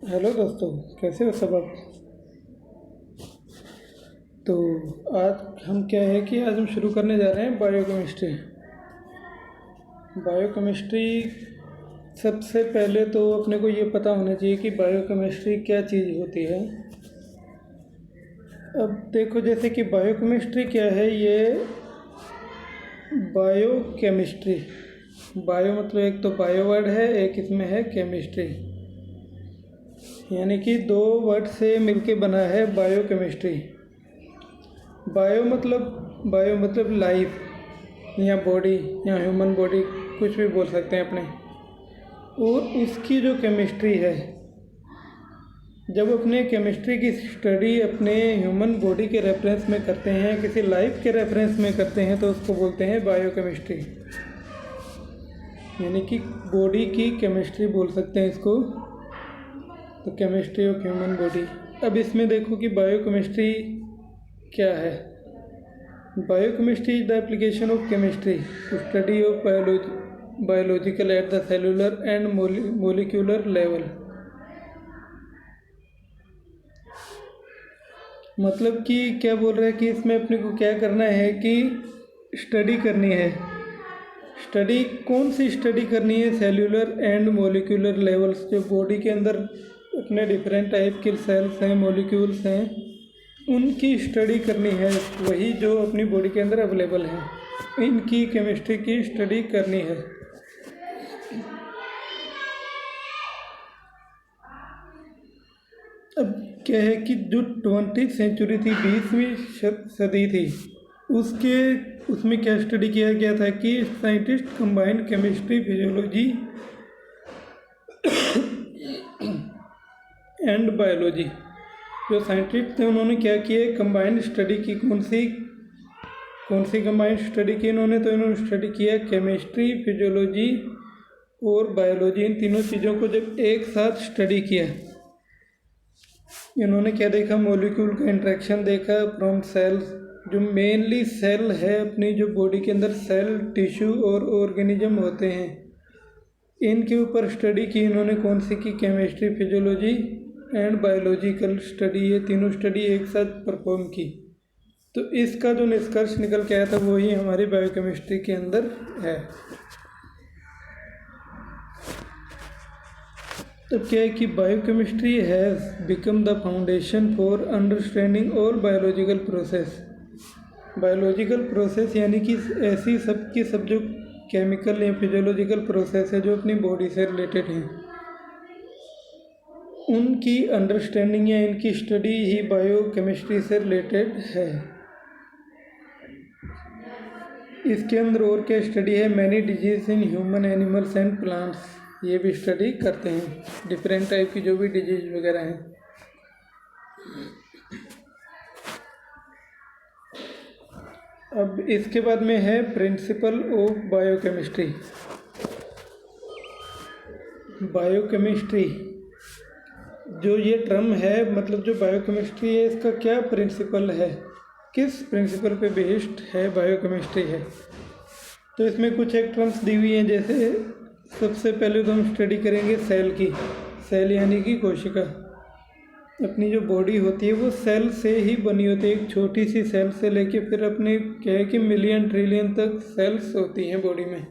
Hello दोस्तों, कैसे हो सब आप। तो आज हम क्या है कि आज हम शुरू करने जा रहे हैं बायोकेमिस्ट्री। बायोकेमिस्ट्री सबसे पहले तो अपने को ये पता होना चाहिए कि बायोकेमिस्ट्री क्या चीज़ होती है। अब देखो, जैसे कि बायोकेमिस्ट्री क्या है, ये बायोकेमिस्ट्री, बायो मतलब एक तो बायो वर्ड है, एक इसमें है केमिस्ट्री, यानी कि दो वर्ड से मिलके बना है बायोकेमिस्ट्री। बायो मतलब लाइफ या बॉडी या ह्यूमन बॉडी, कुछ भी बोल सकते हैं अपने। और उसकी जो केमिस्ट्री है, जब अपने केमिस्ट्री की स्टडी अपने ह्यूमन बॉडी के रेफरेंस में करते हैं, किसी लाइफ के रेफरेंस में करते हैं, तो उसको बोलते हैं बायोकेमिस्ट्री, यानी कि बॉडी की केमिस्ट्री बोल सकते हैं इसको। तो केमिस्ट्री ऑफ ह्यूमन बॉडी। अब इसमें देखो कि बायोकेमिस्ट्री क्या है। Biochemistry is the application of chemistry to study of biological at the cellular and molecular level. मतलब कि क्या बोल रहे हैं कि इसमें अपने को क्या करना है कि स्टडी करनी है। स्टडी कौन सी स्टडी करनी है? सेल्यूलर एंड मोलिक्यूलर लेवल्स, जो बॉडी के अंदर अपने डिफरेंट टाइप के सेल्स हैं, मॉलिक्यूल्स हैं, उनकी स्टडी करनी है। वही जो अपनी बॉडी के अंदर अवेलेबल हैं, इनकी केमिस्ट्री की स्टडी करनी है। अब क्या है कि जो 20वीं सेंचुरी थी, 20वीं सदी थी, उसमें क्या स्टडी किया गया था कि scientist combine chemistry, physiology and biology. जो साइंटिस्ट थे उन्होंने क्या किया, कंबाइंड स्टडी की। कौन सी कंबाइंड स्टडी की इन्होंने? तो इन्होंने स्टडी किया केमिस्ट्री, फिजियोलॉजी और बायोलॉजी। इन तीनों चीज़ों को जब एक साथ स्टडी किया, इन्होंने क्या देखा, मॉलिक्यूल का इंट्रैक्शन देखा फ्रॉम सेल्स। जो मेनली सेल है अपनी जो बॉडी के अंदर, सेल, टिश्यू और ऑर्गेनिज्म होते हैं, इनके ऊपर स्टडी की इन्होंने। कौन सी की? Chemistry, physiology and biological study. ये तीनों स्टडी एक साथ परफॉर्म की। तो इसका जो निष्कर्ष निकल के आया था, वही हमारी बायोकेमिस्ट्री के अंदर है। तो क्या है कि biochemistry has become the foundation for understanding all biological process. Biological process यानी कि ऐसी सब जो केमिकल या फिजियोलॉजिकल प्रोसेस है जो अपनी बॉडी से रिलेटेड हैं, उनकी अंडरस्टैंडिंग या इनकी स्टडी ही बायोकेमिस्ट्री से रिलेटेड है। इसके अंदर और क्या स्टडी है? Many disease in human, animals and plants. ये भी स्टडी करते हैं, डिफरेंट टाइप की जो भी डिजीज वगैरह हैं। अब इसके बाद में है प्रिंसिपल ऑफ बायोकेमिस्ट्री। बायोकेमिस्ट्री जो ये टर्म है, मतलब जो बायोकेमिस्ट्री है, इसका क्या प्रिंसिपल है, किस प्रिंसिपल पे बेस्ड है बायोकेमिस्ट्री है। तो इसमें कुछ एक टर्म्स दी हुई हैं। जैसे सबसे पहले तो हम स्टडी करेंगे सेल की। सेल यानी कि कोशिका। अपनी जो बॉडी होती है वो सेल से ही बनी होती है। एक छोटी सी सेल से लेके फिर अपने क्या है कि मिलियन ट्रिलियन तक सेल्स होती हैं बॉडी में।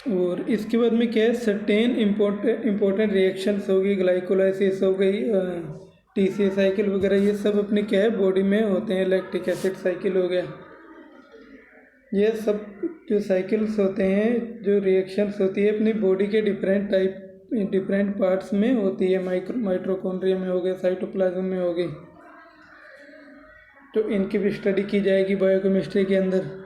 और इसके बाद में क्या है, सर्टेन इम्पोर्टेंट रिएक्शंस हो गई, ग्लाइकोलाइसिस हो गई, टीसीए साइकिल वगैरह, ये सब अपने क्या है बॉडी में होते हैं। लैक्टिक एसिड साइकिल हो गया, ये सब जो साइकिल्स होते हैं, जो रिएक्शंस होती है अपनी बॉडी के डिफरेंट पार्ट्स में होती है। माइटोकॉन्ड्रिया में हो गए, साइटोप्लाज्म में हो गई। तो इनकी भी स्टडी की जाएगी बायोकेमिस्ट्री के अंदर।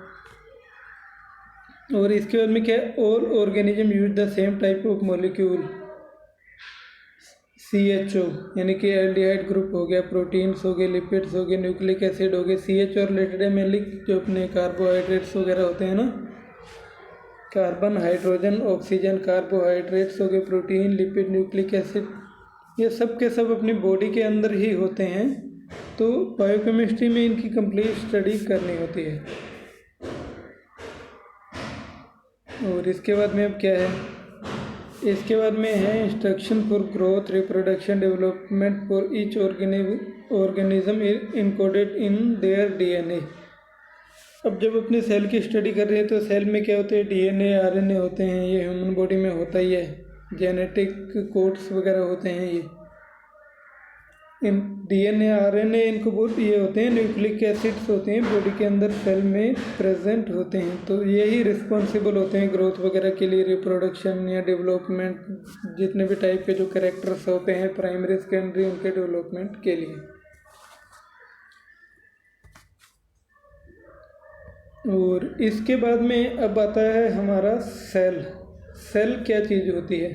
और इसके बाद में क्या है, all organism use the same type of molecule, CHO, यानी कि एल्डिहाइड ग्रुप हो गया, प्रोटीन्स हो गए, लिपिड्स हो गए, न्यूक्लिक एसिड हो गए। CHO रिलेटेड है मेनली जो अपने कार्बोहाइड्रेट्स वगैरह होते हैं ना, कार्बन, हाइड्रोजन, ऑक्सीजन, कार्बोहाइड्रेट्स हो गए, प्रोटीन, लिपिड, न्यूक्लिक एसिड, ये सब के सब अपनी बॉडी के अंदर ही होते हैं। तो बायोकेमिस्ट्री में इनकी कंप्लीट स्टडी करनी होती है। और इसके बाद में अब क्या है, इसके बाद में है instruction for growth reproduction development for each organism encoded in their DNA. अब जब अपने सेल की स्टडी कर रहे हैं तो सेल में क्या होते हैं, डीएनए आरएनए होते हैं, ये ह्यूमन बॉडी में होता ही है, जेनेटिक कोड्स वगैरह होते हैं ये। इन डीएनए आरएनए इनको बहुत ये होते हैं, न्यूक्लिक एसिड्स होते हैं बॉडी के अंदर सेल में प्रेजेंट होते हैं, तो यही रिस्पॉन्सिबल होते हैं ग्रोथ वगैरह के लिए, रिप्रोडक्शन या डेवलपमेंट, जितने भी टाइप के जो कैरेक्टर्स होते हैं प्राइमरी सेकेंडरी, उनके डेवलपमेंट के लिए। और इसके बाद में अब आता है हमारा सेल। सेल क्या चीज़ होती है?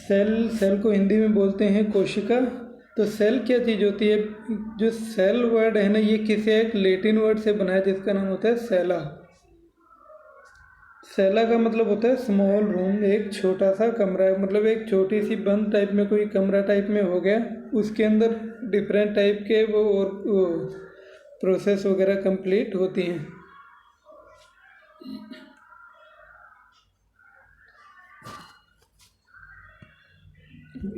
सेल को हिंदी में बोलते हैं कोशिका। तो सेल क्या चीज़ होती है? जो सेल वर्ड है ना, ये किसी एक लैटिन वर्ड से बना है जिसका नाम होता है सेला। सेला का मतलब होता है स्मॉल रूम, एक छोटा सा कमरा, मतलब एक छोटी सी बंद टाइप में कोई कमरा टाइप में हो गया, उसके अंदर डिफरेंट टाइप के वो प्रोसेस वगैरह कंप्लीट होती हैं।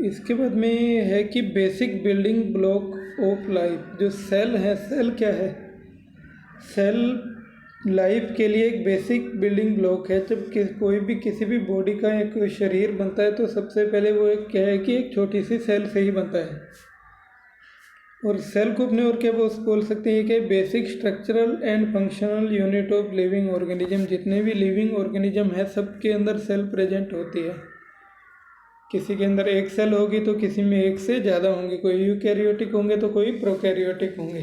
इसके बाद में है कि basic building block of life. जो सेल है, सेल क्या है? सेल लाइफ के लिए एक बेसिक बिल्डिंग ब्लॉक है। जब कोई भी किसी भी बॉडी का एक शरीर बनता है तो सबसे पहले वो एक क्या है कि एक छोटी सी सेल से ही बनता है। और सेल को अपने और क्या बोल सकते हैं कि basic structural and functional unit of living organism. जितने भी लिविंग ऑर्गेनिज्म है सबके अंदर सेल प्रेजेंट होती है। किसी के अंदर एक सेल होगी तो किसी में एक से ज़्यादा होंगे, कोई यूकैरियोटिक होंगे तो कोई प्रोकैरियोटिक होंगे।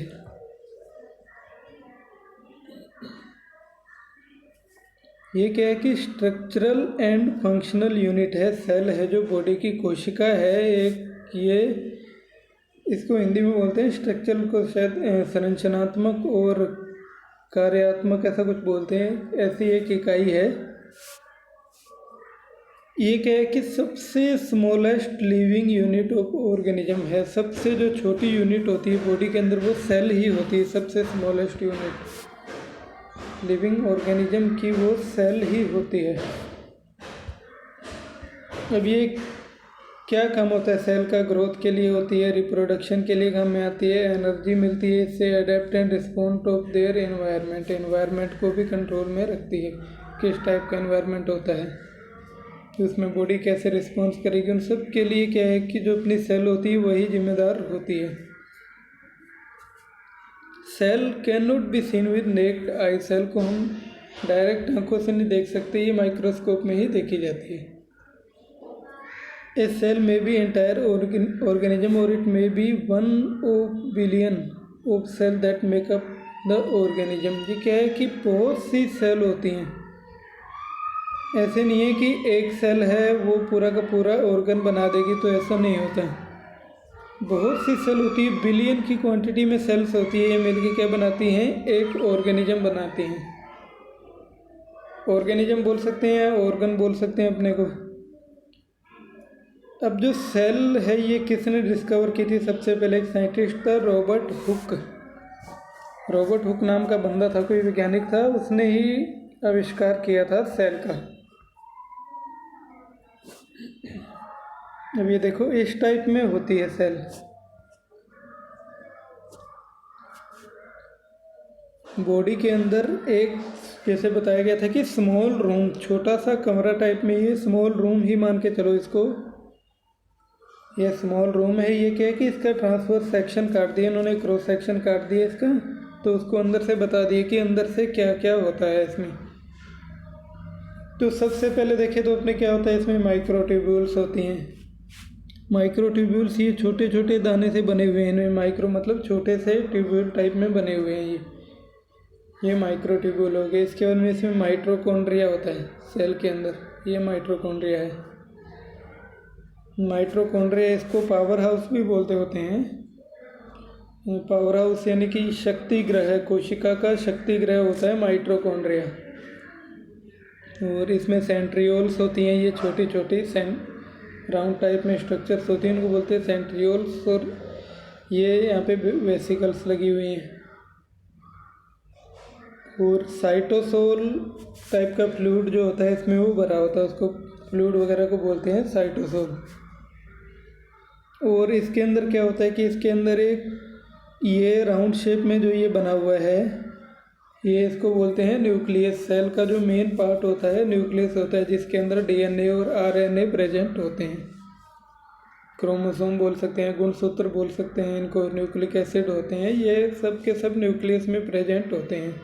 ये क्या है कि स्ट्रक्चरल एंड फंक्शनल यूनिट है, सेल है जो बॉडी की कोशिका है एक। ये इसको हिंदी में बोलते हैं स्ट्रक्चरल को शायद संरचनात्मक और कार्यात्मक ऐसा कुछ बोलते हैं, ऐसी एक इकाई है। ये क्या है कि सबसे smallest living unit of organism है। सबसे जो छोटी यूनिट होती है बॉडी के अंदर वो सेल ही होती है। सबसे स्मॉलेस्ट यूनिट लिविंग ऑर्गेनिज्म की वो सेल ही होती है। अब ये क्या काम होता है सेल का? ग्रोथ के लिए होती है, रिप्रोडक्शन के लिए काम में आती है, एनर्जी मिलती है इससे, adapt and respond of their environment, environment को भी कंट्रोल में रखती है। किस टाइप का एनवायरनमेंट होता है, उसमें बॉडी कैसे रिस्पॉन्स करेगी, उन सब के लिए क्या है कि जो अपनी सेल होती है वही जिम्मेदार होती है। Cell can not be seen with naked eye. Cell को हम डायरेक्ट आंखों से नहीं देख सकते, ये माइक्रोस्कोप में ही देखी जाती है। A cell may be entire organism और it may be 1 billion of cell that make up the organism. ये क्या है कि बहुत सी सेल होती हैं, ऐसे नहीं है कि एक सेल है वो पूरा का पूरा ऑर्गन बना देगी, तो ऐसा नहीं होता। बहुत सी सेल होती है, बिलियन की क्वांटिटी में सेल्स होती है, ये मिलकर क्या बनाती हैं? एक ऑर्गेनिज्म बनाती हैं। ऑर्गेनिज्म बोल सकते हैं या ऑर्गन बोल सकते हैं अपने को। अब जो सेल है ये किसने डिस्कवर की थी? सबसे पहले एक साइंटिस्ट था, रॉबर्ट हुक। रॉबर्ट हुक नाम का बंदा था, कोई वैज्ञानिक था, उसने ही आविष्कार किया था सेल का। अब ये देखो इस टाइप में होती है सेल। बॉडी के अंदर एक जैसे बताया गया था कि स्मॉल रूम, छोटा सा कमरा टाइप में, ये स्मॉल रूम ही मान के चलो इसको, ये स्मॉल रूम है। ये क्या है कि इसका ट्रांसफर सेक्शन काट दिया इन्होंने, क्रॉस सेक्शन काट दिया इसका, तो उसको अंदर से बता दिए कि अंदर से क्या क्या होता है इसमें। तो सबसे पहले देखें तो अपने क्या होता है इसमें, माइक्रोट्यूब्यूल्स होती हैं। माइक्रोट्यूब्यूल्स ये छोटे छोटे दाने से बने हुए हैं, इनमें माइक्रो मतलब छोटे से ट्यूब्यूल टाइप में बने हुए हैं ये माइक्रोट्यूब्यूल हो गए। इसके बाद में इसमें माइटोकॉन्ड्रिया होता है सेल के अंदर, ये माइटोकॉन्ड्रिया है। माइटोकॉन्ड्रिया इसको पावर हाउस भी बोलते होते हैं। पावर हाउस यानी कि शक्ति ग्रह, कोशिका का शक्ति ग्रह होता है माइटोकॉन्ड्रिया। और इसमें सेंट्रियोल्स होती हैं, ये छोटी छोटी राउंड टाइप में स्ट्रक्चर्स होती हैं, इनको बोलते हैं सेंट्रियोल्स। और ये यहाँ पे वेसिकल्स लगी हुई हैं। और साइटोसोल टाइप का फ्लूइड जो होता है इसमें वो भरा होता है, उसको फ्लूइड वगैरह को बोलते हैं साइटोसोल। और इसके अंदर क्या होता है कि इसके अंदर एक ये राउंड शेप में जो ये बना हुआ है, ये इसको बोलते हैं न्यूक्लियस। सेल का जो मेन पार्ट होता है न्यूक्लियस होता है, जिसके अंदर डीएनए और आरएनए प्रेजेंट होते हैं। क्रोमोसोम बोल सकते हैं, गुणसूत्र बोल सकते हैं इनको, न्यूक्लिक एसिड होते हैं, ये सब के सब न्यूक्लियस में प्रेजेंट होते हैं।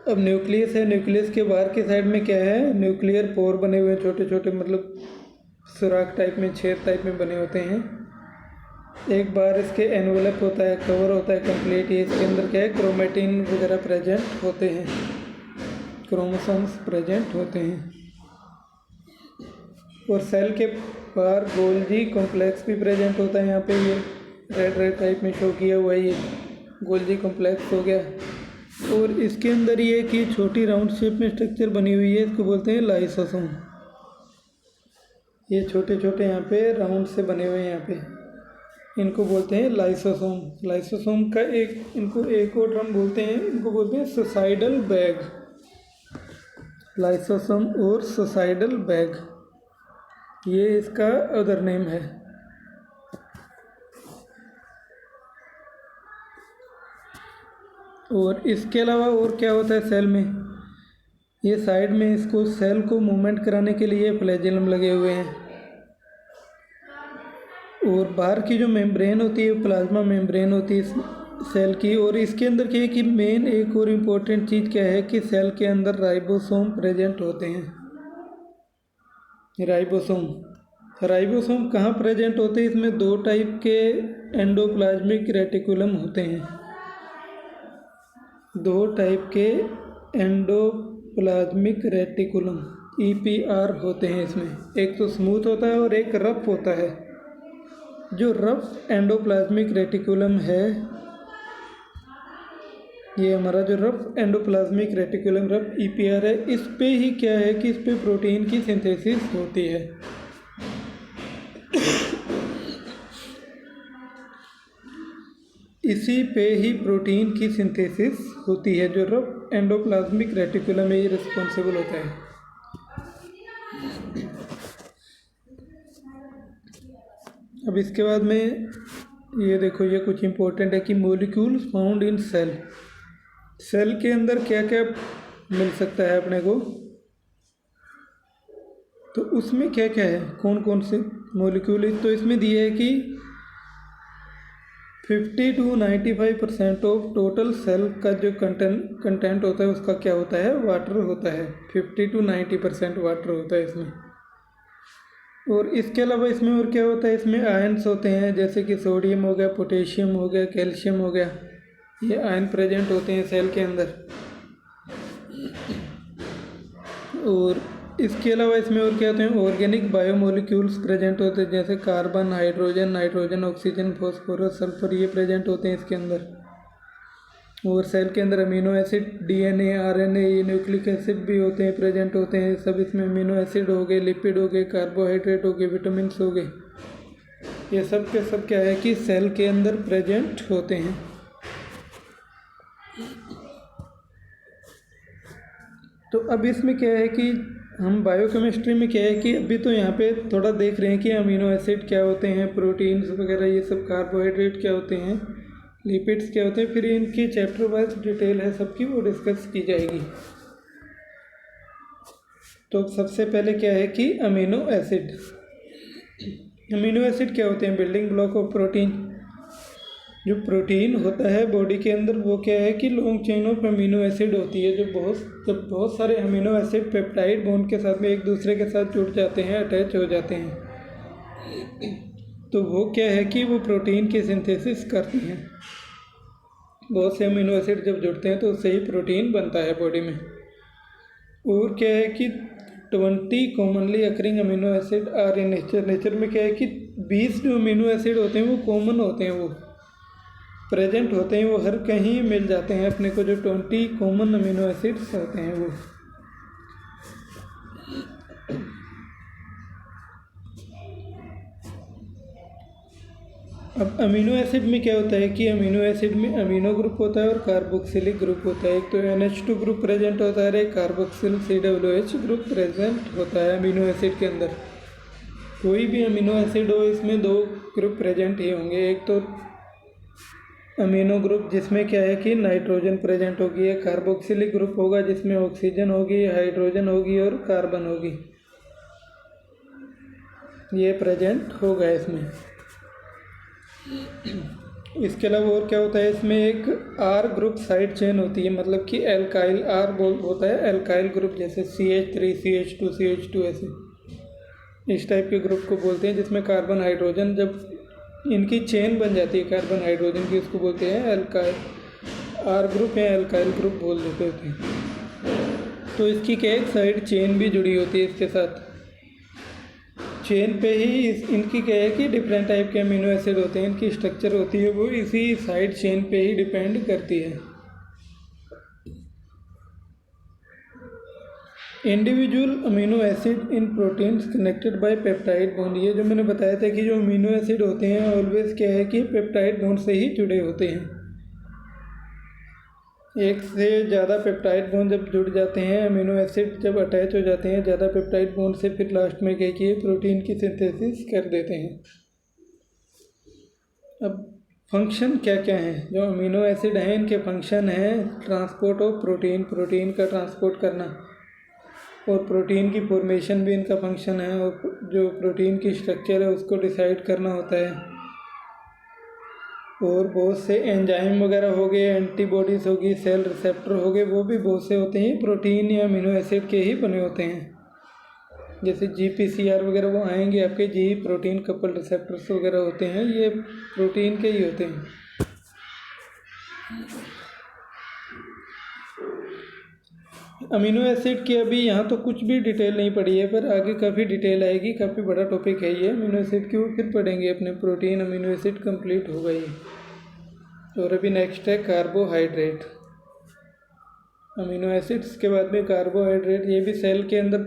अब न्यूक्लियस है, न्यूक्लियस के बाहर की साइड में क्या है, न्यूक्लियर पोर बने हुए हैं, छोटे छोटे मतलब सुराख टाइप में, छेद टाइप में बने होते हैं। एक बार इसके एनवेलप होता है, कवर होता है कंप्लीट, ये इसके अंदर क्या है, क्रोमेटिन वगैरह प्रेजेंट होते हैं, क्रोमोसोम्स प्रेजेंट होते हैं। और सेल के बाहर गोल्जी कॉम्प्लेक्स भी प्रेजेंट होता है। यहाँ पे ये रेड रेड टाइप में शो किया हुआ है, ये गोल्जी कॉम्प्लेक्स हो गया। और इसके अंदर ये कि छोटी राउंड शेप में स्ट्रक्चर बनी हुई है, इसको बोलते हैं लाइसोसोम। ये छोटे छोटे यहाँ पे राउंड से बने हुए हैं, यहाँ पे इनको बोलते हैं लाइसोसोम। लाइसोसोम का इनको एक और टर्म बोलते हैं, इनको बोलते हैं सुसाइडल बैग। लाइसोसोम और सुसाइडल बैग, ये इसका अदर नेम है। और इसके अलावा और क्या होता है सेल में, ये साइड में इसको सेल को मूवमेंट कराने के लिए फ्लैजेलम लगे हुए हैं। और बाहर की जो मेम्ब्रेन होती है, प्लाज्मा मेम्ब्रेन होती है इस सेल की। और इसके अंदर क्या है कि मेन एक और इम्पोर्टेंट चीज़ क्या है कि सेल के अंदर राइबोसोम प्रेजेंट होते हैं। राइबोसोम कहाँ प्रेजेंट होते हैं, इसमें दो टाइप के एंडोप्लाज्मिक रेटिकुलम होते हैं। दो टाइप के एंडोप्लाज्मिक रेटिकुलम EPR होते हैं इसमें, एक तो स्मूथ होता है और एक रफ होता है। जो रफ एंडोप्लाज्मिक रेटिकुलम है, ये हमारा जो rough endoplasmic reticulum rough EPR है, इस पे ही क्या है कि इस पे प्रोटीन की सिंथेसिस होती है। इसी पे ही प्रोटीन की सिंथेसिस होती है, जो रफ एंडोप्लाज्मिक रेटिकुलम में ये रिस्पॉन्सिबल होता है। अब इसके बाद में ये देखो, ये कुछ इम्पोर्टेंट है कि molecules found in cell. Cell के अंदर क्या क्या मिल सकता है अपने को, तो उसमें क्या क्या है, कौन कौन से मॉलिक्यूल, तो इसमें दिया है कि 50 to 95% ऑफ टोटल सेल का जो कंटेंट होता है उसका क्या होता है, वाटर होता है। 50 to 90% वाटर होता है इसमें। और इसके अलावा इसमें और क्या होता है, इसमें आयन्स होते हैं, जैसे कि सोडियम हो गया, पोटेशियम हो गया, कैल्शियम हो गया, ये आयन प्रेजेंट होते हैं सेल के अंदर। और इसके अलावा इसमें और क्या होते हैं, ऑर्गेनिक बायोमोलिक्यूल्स प्रेजेंट होते हैं, जैसे carbon, hydrogen, nitrogen, oxygen, phosphorus, sulphur, ये प्रेजेंट होते हैं इसके अंदर। और सेल के अंदर अमीनो एसिड, डीएनए, आरएनए, ये न्यूक्लिक एसिड भी होते हैं, प्रेजेंट होते हैं सब इसमें। अमीनो एसिड हो गए, लिपिड हो गए, कार्बोहाइड्रेट हो गए, विटामिन्स हो गए, ये सब के सब क्या है कि सेल के अंदर प्रेजेंट होते हैं। तो अब इसमें क्या है कि हम बायोकेमिस्ट्री में क्या है कि अभी तो यहाँ पे थोड़ा देख रहे हैं कि अमीनो एसिड क्या होते हैं, प्रोटीन्स वगैरह ये सब, कार्बोहाइड्रेट क्या होते हैं, लिपिड्स क्या होते हैं, फिर इनकी चैप्टर वाइज डिटेल है सबकी, वो डिस्कस की जाएगी। तो सबसे पहले क्या है कि अमीनो एसिड। अमीनो एसिड क्या होते हैं, बिल्डिंग ब्लॉक ऑफ प्रोटीन। जो प्रोटीन होता है बॉडी के अंदर, वो क्या है कि long chain of amino acid होती है, जब बहुत सारे अमीनो एसिड पेप्टाइड बॉन्ड के साथ में एक दूसरे के साथ जुड़ जाते हैं, अटैच हो जाते हैं, तो वो क्या है कि वो प्रोटीन की सिंथेसिस करती हैं। बहुत से अमीनो एसिड जब जुड़ते हैं तो उससे ही प्रोटीन बनता है बॉडी में। और क्या है कि 20 commonly occurring amino acid are in nature. Nature में क्या है कि 20 जो अमीनो एसिड होते हैं वो कॉमन होते हैं, वो प्रेजेंट होते हैं, वो हर कहीं मिल जाते हैं अपने को। जो 20 कॉमन अमीनो एसिड्स होते हैं वो। अब अमीनो एसिड में क्या होता है कि अमीनो एसिड में अमीनो ग्रुप होता है और कार्बोक्सिलिक ग्रुप होता है। एक तो NH2 ग्रुप प्रेजेंट होता है, एक कार्बोक्सिल COOH ग्रुप प्रेजेंट होता है अमीनो एसिड के अंदर। कोई भी अमीनो एसिड हो इसमें दो ग्रुप प्रेजेंट ही होंगे। एक तो अमीनो ग्रुप जिसमें क्या है कि नाइट्रोजन प्रेजेंट होगी, एक कार्बोक्सिलिक ग्रुप होगा जिसमें ऑक्सीजन होगी, हाइड्रोजन होगी और कार्बन होगी, ये प्रेजेंट होगा इसमें। इसके अलावा और क्या होता है इसमें, एक R ग्रुप साइड चेन होती है, मतलब कि एल्काइल R होता है एल्काइल ग्रुप, जैसे CH3 CH2 CH2 ऐसे इस टाइप के ग्रुप को बोलते हैं, जिसमें कार्बन हाइड्रोजन जब इनकी चेन बन जाती है कार्बन हाइड्रोजन की, उसको बोलते हैं एल्काइल R ग्रुप या एल्काइल ग्रुप बोल देते हैं। तो इसकी क्या एक साइड चेन भी जुड़ी होती है इसके साथ। चेन पे ही इनकी क्या है कि डिफरेंट टाइप के अमीनो एसिड होते हैं, इनकी स्ट्रक्चर होती है वो इसी साइड चेन पे ही डिपेंड करती है। Individual amino acid in proteins connected by peptide bond, ये जो मैंने बताया था कि जो अमीनो एसिड होते हैं ऑलवेज क्या है कि पेप्टाइड बॉन्ड से ही जुड़े होते हैं। एक से ज़्यादा पेप्टाइड बॉन्ड जब जुड़ जाते हैं, अमीनो एसिड जब अटैच हो जाते हैं ज़्यादा पेप्टाइड बॉन्ड से, फिर लास्ट में क्या किए प्रोटीन की सिंथेसिस कर देते हैं। अब फंक्शन क्या क्या हैं जो अमीनो एसिड हैं, इनके फंक्शन हैं ट्रांसपोर्ट ऑफ प्रोटीन, प्रोटीन का ट्रांसपोर्ट करना, और प्रोटीन की फॉर्मेशन भी इनका फंक्शन है, और जो प्रोटीन की स्ट्रक्चर है उसको डिसाइड करना होता है। और बहुत से एंजाइम वगैरह हो गए, एंटीबॉडीज़ होगी, सेल रिसेप्टर हो गए, वो भी बहुत से होते हैं प्रोटीन या अमीनो एसिड के ही बने होते हैं। जैसे GPCR वगैरह वो आएंगे आपके, जी प्रोटीन कपल रिसेप्टर्स वगैरह होते हैं, ये प्रोटीन के ही होते हैं। अमीनो एसिड की अभी यहाँ तो कुछ भी डिटेल नहीं पड़ी है, पर आगे काफ़ी डिटेल आएगी, काफ़ी बड़ा टॉपिक है ये अमीनो एसिड की, वो फिर पढ़ेंगे अपने। प्रोटीन अमीनो एसिड कंप्लीट होगा ये। और अभी नेक्स्ट है कार्बोहाइड्रेट। अमीनो एसिड्स के बाद में कार्बोहाइड्रेट, ये भी सेल के अंदर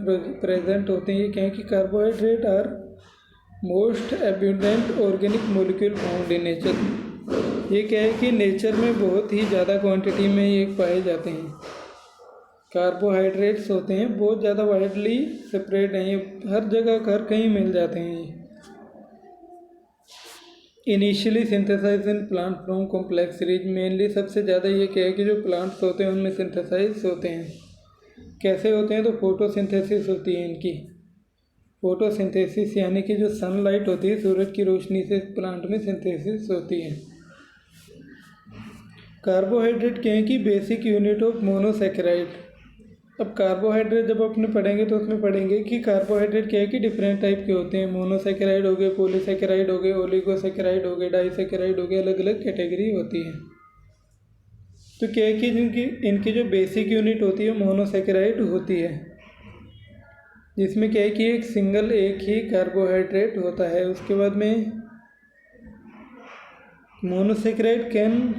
प्रेजेंट होते हैं। ये क्या है कि carbohydrate are most abundant organic molecule found in nature. ये क्या है कि नेचर में बहुत ही ज़्यादा क्वांटिटी में ये पाए जाते हैं। कार्बोहाइड्रेट्स होते हैं बहुत ज़्यादा वाइडली सेपरेट हैं, ये हर जगह हर कहीं मिल जाते हैं। ये initially synthesize in plant from complex series, mainly सबसे ज़्यादा ये क्या है कि जो प्लांट्स होते हैं उनमें सिंथेसाइज होते हैं। कैसे होते हैं, तो फोटोसिंथेसिस होती है इनकी। फोटोसिंथेसिस यानी कि जो सनलाइट होती है, सूरज की रोशनी से प्लांट में सिंथेसिस होती है। कार्बोहाइड्रेट क्या है कि बेसिक यूनिट ऑफ मोनोसेकेराइड। अब कार्बोहाइड्रेट जब अपने पढ़ेंगे तो उसमें पढ़ेंगे कि कार्बोहाइड्रेट क्या है कि डिफरेंट टाइप के होते हैं। मोनोसेकेराइड हो गए, पॉलीसेकेराइड हो गए, ओलिगोसेकेराइड हो गए, डाइसेकेराइड हो गए, अलग अलग कैटेगरी होती है। तो क्या है कि इनकी जो बेसिक यूनिट होती है मोनोसेकेराइड होती है, जिसमें क्या है कि एक ही कार्बोहाइड्रेट होता है। उसके बाद में monosaccharide can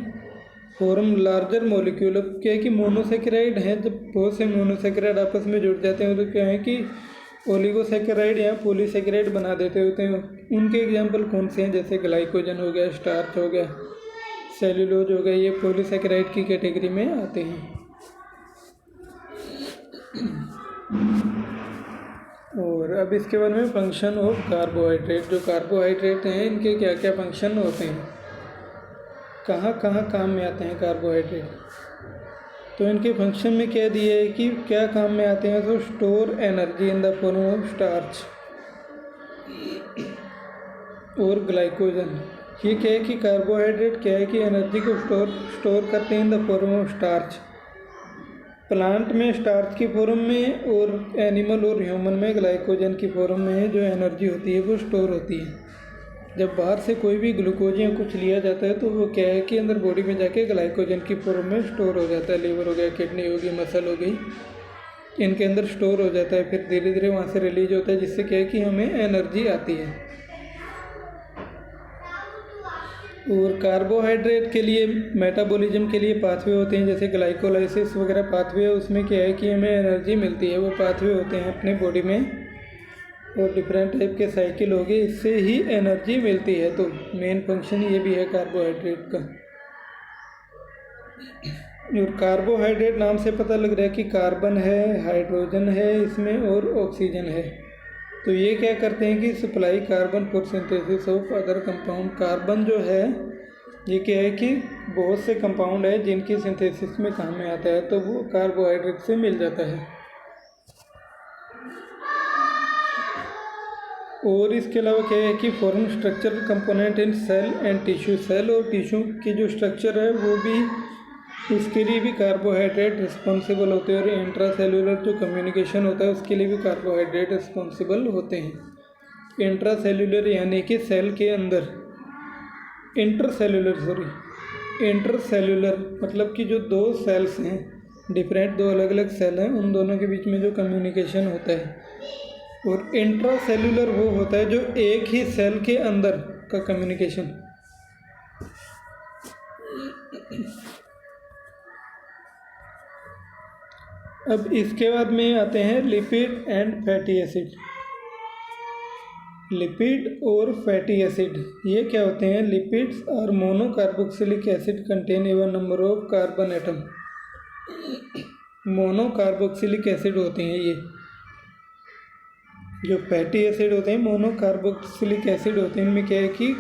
form larger molecule. अब क्या है कि मोनोसेकेराइड हैं, जब बहुत से मोनोसेकेराइड आपस में जुड़ जाते हैं तो क्या है कि ओलिगोसेकेराइड या पॉलीसेकेराइड बना देते होते हैं। उनके एग्जांपल कौन से हैं, जैसे ग्लाइकोजन हो गया, स्टार्च हो गया, सेल्यूलोज हो गया, ये पॉलीसेकेराइड की कैटेगरी में आते हैं। और अब इसके बारे में फंक्शन ऑफ कार्बोहाइड्रेट। जो कार्बोहाइड्रेट हैं इनके क्या क्या फंक्शन होते हैं, कहाँ कहाँ काम में आते हैं कार्बोहाइड्रेट। तो इनके फंक्शन में क्या दिया है कि क्या काम में आते हैं, तो store energy in the form of starch और ग्लाइकोजन। ये क्या है कि कार्बोहाइड्रेट क्या है कि एनर्जी को स्टोर करते हैं in the form of starch. Plant में स्टार्च की फॉर्म में और एनिमल और ह्यूमन में ग्लाइकोजन की फॉर्म में जो एनर्जी होती है वो स्टोर होती है। जब बाहर से कोई भी ग्लूकोज या कुछ लिया जाता है तो वो क्या है कि अंदर बॉडी में जाके ग्लाइकोजन की फॉर्म में स्टोर हो जाता है। लीवर हो गया, किडनी होगी, मसल हो गई, इनके अंदर स्टोर हो जाता है, फिर धीरे धीरे वहाँ से रिलीज होता है, जिससे क्या है कि हमें एनर्जी आती है। और कार्बोहाइड्रेट के लिए मेटाबॉलिज्म के लिए पाथवे होते हैं, जैसे ग्लाइकोलाइसिस वगैरह पाथवे है, उसमें क्या है कि हमें एनर्जी मिलती है। वो पाथवे होते हैं अपने बॉडी में और डिफरेंट टाइप के साइकिल हो गए, इससे ही एनर्जी मिलती है। तो मेन फंक्शन ये भी है कार्बोहाइड्रेट का। और कार्बोहाइड्रेट नाम से पता लग रहा है कि कार्बन है, हाइड्रोजन है इसमें और ऑक्सीजन है। तो ये क्या करते हैं कि supply carbon for synthesis of other compound. Carbon जो है ये क्या है कि बहुत से कंपाउंड है जिनकी सिंथेसिस में काम में आता है, तो वो कार्बोहाइड्रेट से मिल जाता है। और इसके अलावा क्या है कि form structural component in cell and tissue. Cell और टिश्यू की जो स्ट्रक्चर है वो भी, उसके लिए भी कार्बोहाइड्रेट रिस्पॉन्सिबल होते हैं। और इंट्रा सेलुलर जो कम्युनिकेशन होता है उसके लिए भी कार्बोहाइड्रेट रिस्पॉन्सिबल होते हैं। इंट्रा सेलुलर यानी कि सेल के अंदर, इंटर सेलुलर मतलब कि जो दो सेल्स हैं, डिफरेंट दो अलग अलग सेल हैं, उन दोनों के बीच में जो कम्युनिकेशन होता है। और इंट्रा सेलुलर वो होता है जो एक ही सेल के अंदर का कम्युनिकेशन। अब इसके बाद में आते हैं lipid and fatty acid. Lipid और फैटी एसिड ये क्या होते हैं? लिपिड्स और monocarboxylic acid contain even number of carbon atom. Monocarboxylic acid होते हैं ये। जो फैटी एसिड होते हैं मोनोकार्बोक्सिलिक एसिड होते हैं, इनमें क्या है कि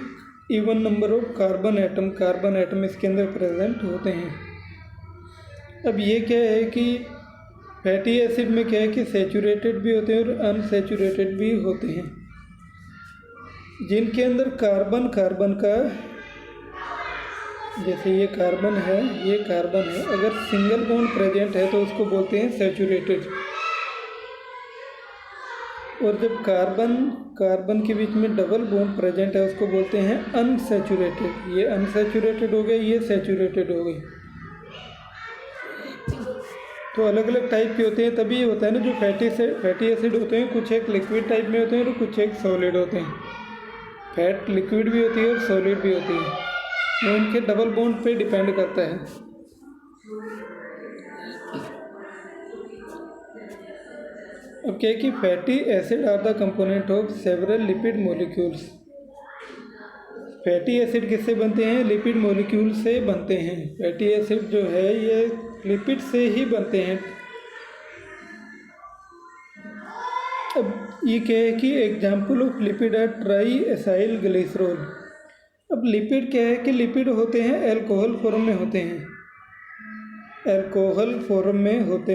even number of carbon atom इसके अंदर प्रेजेंट होते हैं। अब ये क्या है कि फैटी एसिड में क्या है कि सैचुरेटेड भी होते हैं और अनसैचुरेटेड भी होते हैं। जिनके अंदर कार्बन का, जैसे ये कार्बन है, अगर सिंगल बॉन्ड प्रेजेंट है तो उसको बोलते हैं सैचुरेटेड। और जब कार्बन के बीच में डबल बॉन्ड प्रेजेंट है उसको बोलते हैं अनसैचुरेटेड। ये अनसैचुरेटेड हो गए, ये सैचुरेटेड हो गए। तो अलग अलग टाइप के होते हैं, तभी होता है ना जो फैटी एसिड होते हैं, कुछ एक लिक्विड टाइप में होते हैं और कुछ एक सॉलिड होते हैं। फैट लिक्विड भी होती है और सॉलिड भी होती है, वो इनके डबल बॉन्ड पे डिपेंड करता है। अब क्या है कि fatty acid are the component of several lipid molecules. Fatty acid किससे बनते हैं? लिपिड मॉलिक्यूल से बनते हैं। फैटी एसिड जो है ये लिपिड से ही बनते हैं। अब ये क्या है कि एग्जाम्पल ऑफ लिपिड है ट्राई एसाइल ग्लिसरॉल। अब लिपिड क्या है कि लिपिड होते हैं अल्कोहल फॉर्म में होते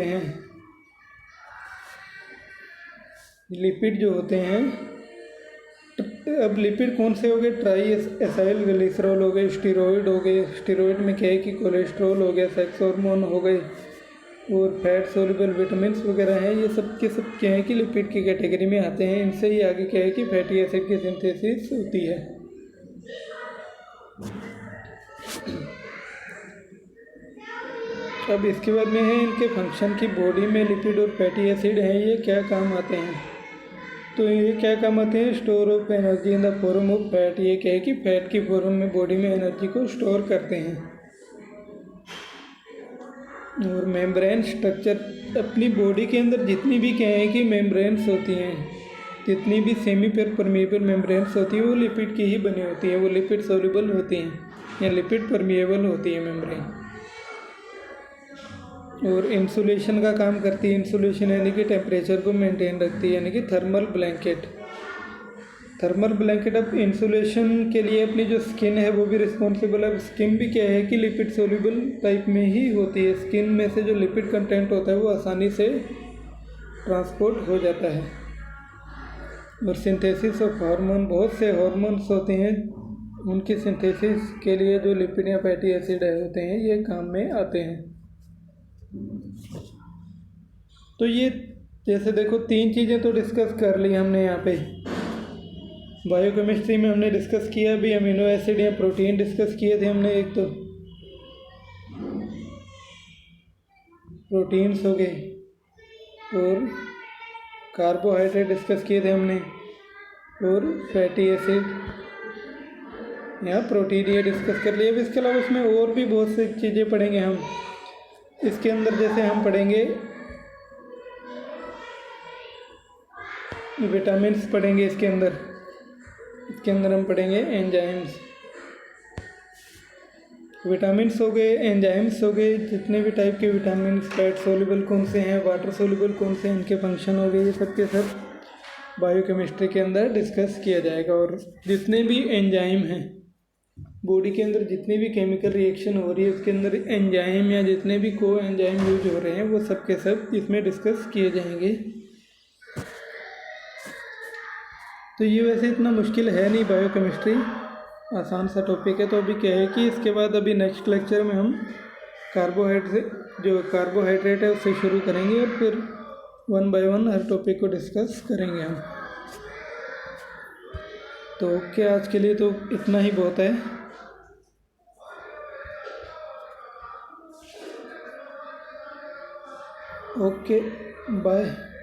हैं, लिपिड जो होते हैं। अब लिपिड कौन से हो गए? ट्राई एसाइल ग्लिसरॉल हो गए, स्टेरॉइड हो गए। स्टेरॉइड में क्या है कि कोलेस्ट्रॉल हो गया, सेक्स हार्मोन हो गए और फैट सोल्यूबल विटामिन्स वगैरह हैं। ये सब के सब क्या है कि लिपिड की कैटेगरी में आते हैं। इनसे ही आगे क्या है कि फैटी एसिड की सिंथेसिस होती है। अब इसके बाद में है इनके फंक्शन की। बॉडी में लिपिड और फैटी एसिड हैं, ये क्या काम आते हैं? तो ये क्या काम आते हैं? Store of energy in the form of fat. ये क्या है कि फैट की फॉर्म में बॉडी में एनर्जी को स्टोर करते हैं। और मेम्ब्रेन स्ट्रक्चर, अपनी बॉडी के अंदर जितनी भी क्या है कि मेम्ब्रेन्स होती हैं, जितनी भी सेमी परमिएबल मेम्ब्रेन्स होती है वो लिपिड की ही बनी होती है। वो लिपिड सोल्यूबल होती हैं या लिपिड परमिएबल होती है मेम्ब्रेन। और इंसुलेशन का काम करती है। इंसुलेशन यानी कि टेम्परेचर को मेंटेन रखती है, यानी कि थर्मल ब्लैंकेट। अब इंसुलेशन के लिए अपनी जो स्किन है वो भी रिस्पॉन्सिबल है। स्किन भी क्या है कि लिपिड सोल्यूबल टाइप में ही होती है। स्किन में से जो लिपिड कंटेंट होता है वो आसानी से ट्रांसपोर्ट हो जाता है। और सिंथेसिस ऑफ हार्मोन, बहुत से हार्मोन्स होते हैं, उनकी सिंथेसिस के लिए जो लिपिड या फैटी एसिड होते हैं ये काम में आते हैं। तो ये जैसे देखो 3 चीज़ें तो डिस्कस कर ली हमने यहाँ पे। बायोकेमिस्ट्री में हमने डिस्कस किया भी, अमीनो एसिड या प्रोटीन डिस्कस किए थे हमने, एक तो प्रोटीन्स हो गए, और कार्बोहाइड्रेट डिस्कस किए थे हमने, और फैटी एसिड या प्रोटीन ये डिस्कस कर लिए। अब इसके अलावा उसमें और भी बहुत सी चीज़ें पढ़ेंगे हम इसके अंदर। जैसे हम पढ़ेंगे विटामिन्स पढ़ेंगे इसके अंदर हम पढ़ेंगे एंजाइम्स। विटामिन्स हो गए, एंजाइम्स हो गए, जितने भी टाइप के विटामिन्स, फैट सोल्यूबल कौन से हैं, वाटर सोल्यूबल कौन से हैं, इनके फंक्शन हो गए, ये सब के सब बायोकेमिस्ट्री के अंदर डिस्कस किया जाएगा। और जितने भी एंजाइम हैं बॉडी के अंदर, जितनी भी केमिकल रिएक्शन हो रही है उसके अंदर एंजाइम या जितने भी को एंजाइम यूज हो रहे हैं वो सब के सब इसमें डिस्कस किए जाएंगे। तो ये वैसे इतना मुश्किल है नहीं, बायोकेमिस्ट्री आसान सा टॉपिक है। तो अभी क्या है कि इसके बाद अभी नेक्स्ट लेक्चर में हम कार्बोहाइड्रेट है उससे शुरू करेंगे और फिर 1 बाय 1 हर टॉपिक को डिस्कस करेंगे हम। तो ओके, आज के लिए तो इतना ही बहुत है। Okay, bye.